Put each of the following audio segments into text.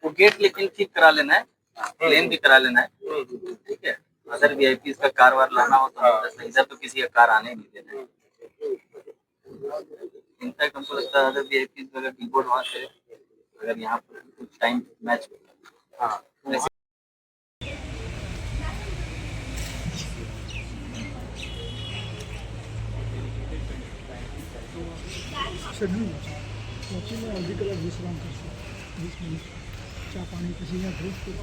वो गेट लेकिन ठीक करा लेना है, प्लेन भी करा लेना है, ठीक है। अदर वीआईपी का कार वार लाना हो तो इधर तो किसी का कार आने नहीं देना है। इनफैक्ट हमको लगता है अदर वीआईपी अगर कीबोर्ड वहाँ से अगर यहाँ पर कुछ टाइम मैच हाँ शेड्यूल कोची में हल्दी कलर विश्राम करते 20 मिनट चा पानी पसीना ड्रिप करते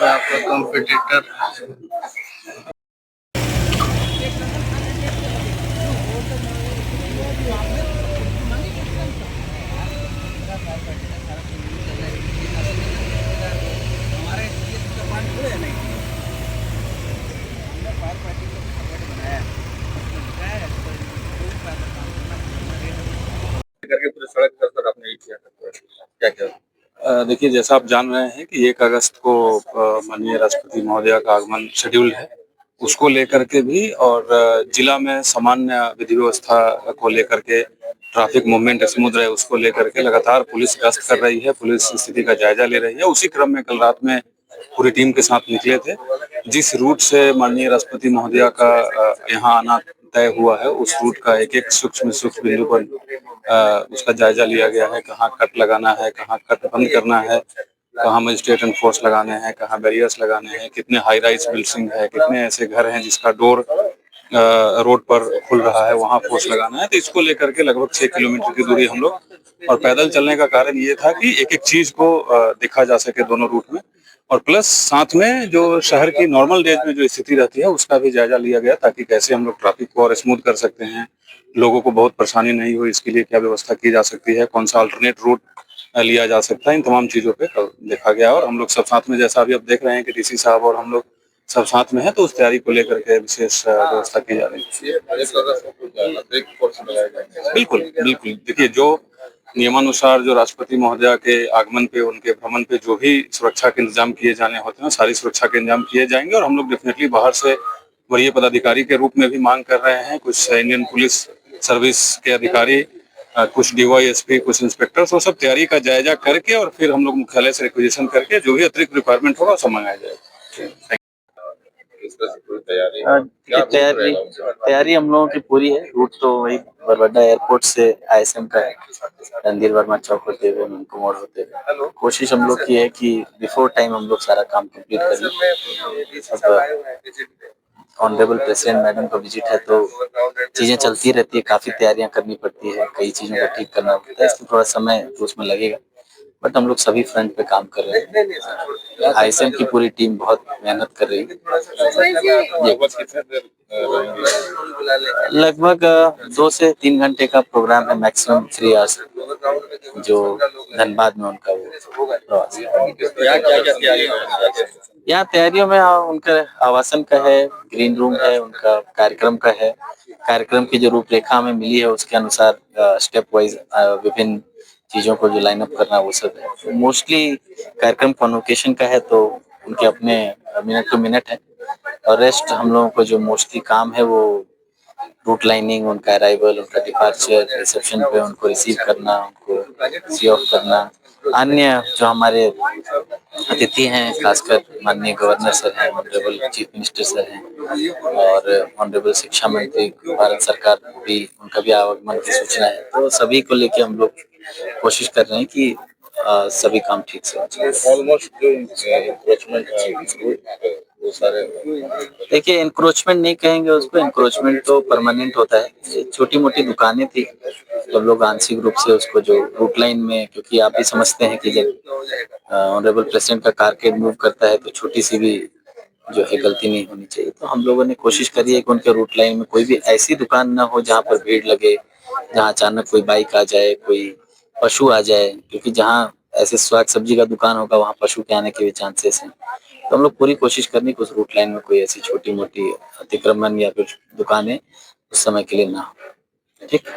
आपका कॉम्पिटिटर करके पूरे सड़क पर आपने ये किया क्या क्या? देखिए, जैसा आप जान रहे हैं कि 1 अगस्त को माननीय राष्ट्रपति महोदया का आगमन शेड्यूल है, उसको लेकर के भी और जिला में सामान्य विधि व्यवस्था को लेकर के ट्रैफिक मूवमेंट स्मूथ रहे उसको लेकर के लगातार पुलिस गश्त कर रही है, पुलिस स्थिति का जायजा ले रही है। उसी क्रम में कल रात में पूरी टीम के साथ निकले थे। जिस रूट से माननीय राष्ट्रपति महोदया का यहाँ आना तय हुआ है, उस रूट का एक-एक सूक्ष्म बिंदु पर उसका जायजा लिया गया है। कहाँ कट लगाना है, कहाँ कट बंद करना है, कहाँ मजिस्ट्रेट एंड फोर्स लगाने हैं, कहाँ बैरियर्स लगाने हैं, कितने हाई राइज बिल्डिंग है, कितने ऐसे घर हैं जिसका डोर रोड पर खुल रहा है, वहाँ फोर्स लगाना है। तो इसको लेकर के लगभग 6 किलोमीटर की दूरी हम लोग और पैदल चलने का कारण ये था कि एक-एक चीज को देखा जा सके दोनों रूट में और प्लस साथ में जो शहर की नॉर्मल डेज में जो स्थिति रहती है उसका भी जायजा लिया गया ताकि कैसे हम लोग ट्रैफिक को और स्मूथ कर सकते हैं, लोगों को बहुत परेशानी नहीं हो इसके लिए क्या व्यवस्था की जा सकती है, कौन सा अल्टरनेट रूट लिया जा सकता है, इन तमाम चीज़ों पे कल देखा गया और हम लोग सब साथ में जैसा अभी आप देख रहे हैं कि डीसी साहब और हम लोग सब साथ में हैं तो उस तैयारी को लेकर के विशेष व्यवस्था की जा रही है। बिल्कुल, बिल्कुल। देखिए जो नियमानुसार जो राष्ट्रपति महोदया के आगमन पे उनके भ्रमण पे जो भी सुरक्षा के इंतजाम किए जाने होते हैं सारी सुरक्षा के इंतजाम किए जाएंगे और हम लोग डेफिनेटली बाहर से वरीय पदाधिकारी के रूप में भी मांग कर रहे हैं, कुछ इंडियन पुलिस सर्विस के अधिकारी, कुछ डीवाईएसपी, कुछ इंस्पेक्टर्स, वो सब तैयारी का जायजा करके और फिर हम लोग मुख्यालय से रिक्वेजिशन करके जो भी अतिरिक्त रिक्वायरमेंट होगा सब मंगाया जाएगा। तैयारी हम लोगों की पूरी है। रूट तो वही बरबड्डा एयरपोर्ट से आईएसएम का है, रणधीर वर्मा चौक होते हुए मंको मोड़ होते हुए। कोशिश हम लोग की है कि बिफोर टाइम हम लोग सारा काम कंप्लीट कर लें। ऑनरेबल प्रेसिडेंट मैडम का विजिट है तो चीजें चलती रहती है, काफी तैयारियां करनी पड़ती है, कई चीजों को ठीक करना पड़ता है, इसलिए थोड़ा समय तो उसमें लगेगा बट हम लोग सभी फ्रंट पे काम कर रहे हैं। आईएसएम की पूरी टीम बहुत मेहनत कर रही है। लगभग 2 से 3 घंटे का प्रोग्राम है, मैक्सिमम 3 आवर्स जो धनबाद में उनका वो प्रवास है। यहाँ तैयारियों में उनका आवासन का है, ग्रीन रूम है, उनका कार्यक्रम का है। कार्यक्रम की जो रूपरेखा हमें मिली है उसके अनुसार स्टेप वाइज विभिन्न चीजों को जो लाइन अप करना वो सब है। तो मोस्टली कार्यक्रम कॉन्वोकेशन का है तो उनके अपने मिनट टू मिनट है और रेस्ट हम लोगों को जो मोस्टली काम है वो रूट लाइनिंग, उनका अराइवल, उनका डिपार्चर, रिसेप्शन पे उनको रिसीव करना, उनको सी ऑफ करना, अन्य जो हमारे अतिथि हैं खासकर माननीय गवर्नर सर हैं, ऑनरेबल चीफ मिनिस्टर सर हैं और ऑनरेबल शिक्षा मंत्री भारत सरकार भी उनका भी आगमन की सूचना है। तो सभी को लेके हम लोग कोशिश कर रहे हैं कि सभी काम ठीक से ऑलमोस्ट जो इंक्रोचमेंट वो सारे देखिए इंक्रोचमेंट नहीं कहेंगे उसको, इंक्रोचमेंट तो परमानेंट होता है। छोटी मोटी दुकानें थी जब लोग आंशिक रूप से उसको जो रूट लाइन में, क्योंकि आप भी समझते हैं कि जब ऑनरेबल प्रेसिडेंट का कारकेड मूव करता है तो छोटी सी भी जो है गलती नहीं होनी चाहिए। तो हम लोगों ने कोशिश करी है कि उनके रूट लाइन में कोई भी ऐसी दुकान ना हो जहाँ पर भीड़ लगे, जहाँ अचानक कोई बाइक आ जाए, कोई पशु आ जाए, क्योंकि जहाँ ऐसे साग सब्जी का दुकान होगा वहाँ पशु के आने के भी चांसेस हैं। तो हम लोग पूरी कोशिश करनी कि उस रूट लाइन में कोई ऐसी छोटी-मोटी अतिक्रमण या फिर दुकानें उस समय के लिए ना हो। ठीक?